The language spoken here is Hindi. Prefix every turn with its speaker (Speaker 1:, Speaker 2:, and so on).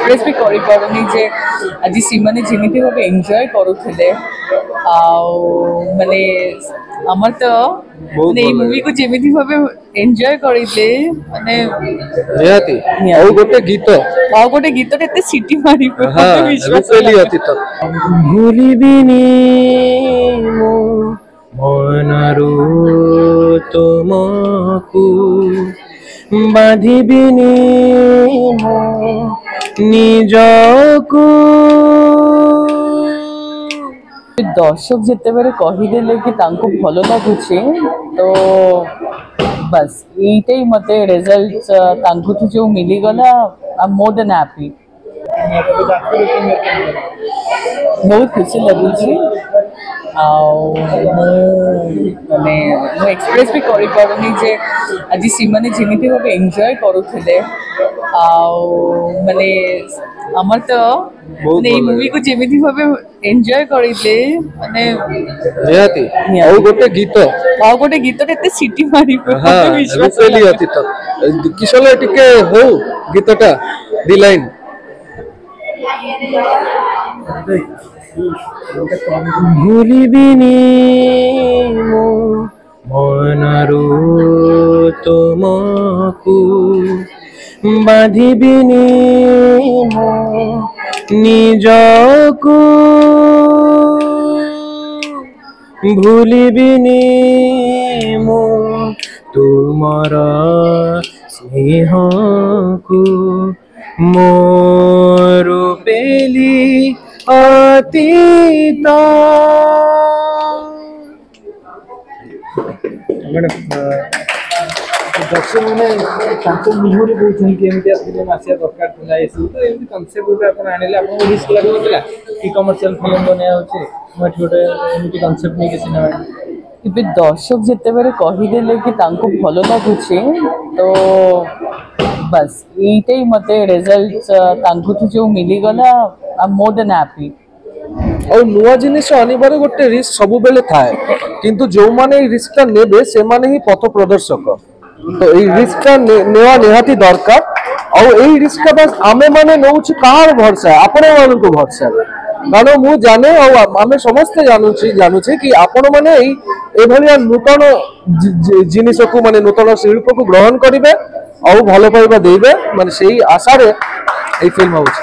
Speaker 1: एक्सप्रेस भी करि पारुनी जे आज सीमाने जेमिति भाबे एन्जॉय करूथिले माने আমার তো মানে এই মুভি কো যেমিতি ভাবে এনজয় করিলে মানে
Speaker 2: নিহাতি ଆଉ ଗୋଟେ
Speaker 1: গীতଟେ এতে সিটি মারি
Speaker 2: ବିଶ୍ୱାସ পেলি অতি তো ভুলিবিনি মো মনরু তোমাকু বাঁধিবিনি মো নিজকু
Speaker 1: दर्शक जिते बेले कहीदेले कि तांको भलो लागुचे तो बस यही मते रिजल्ट तांको तो जो मिली गला I am more than happy बहुत खुशी लगुची माने एक्सप्रेस भी करि पारुनी जे आज सीमाने जेमिति भाबे एन्जॉय करूथिले माने আমার তো মানে এই মুভি কো যেমিতি ভাবে এনজয় করিলে মানে
Speaker 2: নিহাতি ଆଉ ଗୋଟେ
Speaker 1: গীতଟେ এতে সিটি মারি
Speaker 2: ବିଶ୍ୱାସ পেলি অতি তো কিশলে টিকে হো গীতটা দি লাইন ভুলিবিনি মো মনরু তোমাকু বাঁধিবিনি মো নিজকু ভুলিবিনি মো তুমর স্নেহকু মোরু পেলি অতীত
Speaker 3: दर्शक मैंने मुहूर्त कहते केमती फिल्म आसा दरकार था ये सब तो एमती कनसेप्ट गोटे आप आने आपको रिस्क लगुला कि कमर्शियल फिल्म बनाया गोटे एमती कनसेप्ट नहीं सिनेमा
Speaker 1: इबे दर्शक जिते बेले कहीदेले कि तांको भलो लागुचे तो बस यही मते रिजल्ट तांको तो जो मिली गला I am more than happy
Speaker 2: और नुआ जिनिस आनिबार गोटे रिस्क सब बेले थाए किंतु जो माने रिस्कटा नेबे से माने ही पथ प्रदर्शक तो এই রিস্কটা নেওয়া নিহাতি দরকার আর এই রিস্কটা বাস আমি মানে নউছি কার ভরসা আপন মানকো ভরসা কারণ মু জানে আর আমি সমস্ত জানুছি কি আপন মানে এই ভলিয়া নূতন জিনিসকু মানে নূতন শিল্পকু গ্রহণ করিবে আর ভালো পাইবা দেইবে মানে সেই আশারে এই ফিল্ম হচ্ছে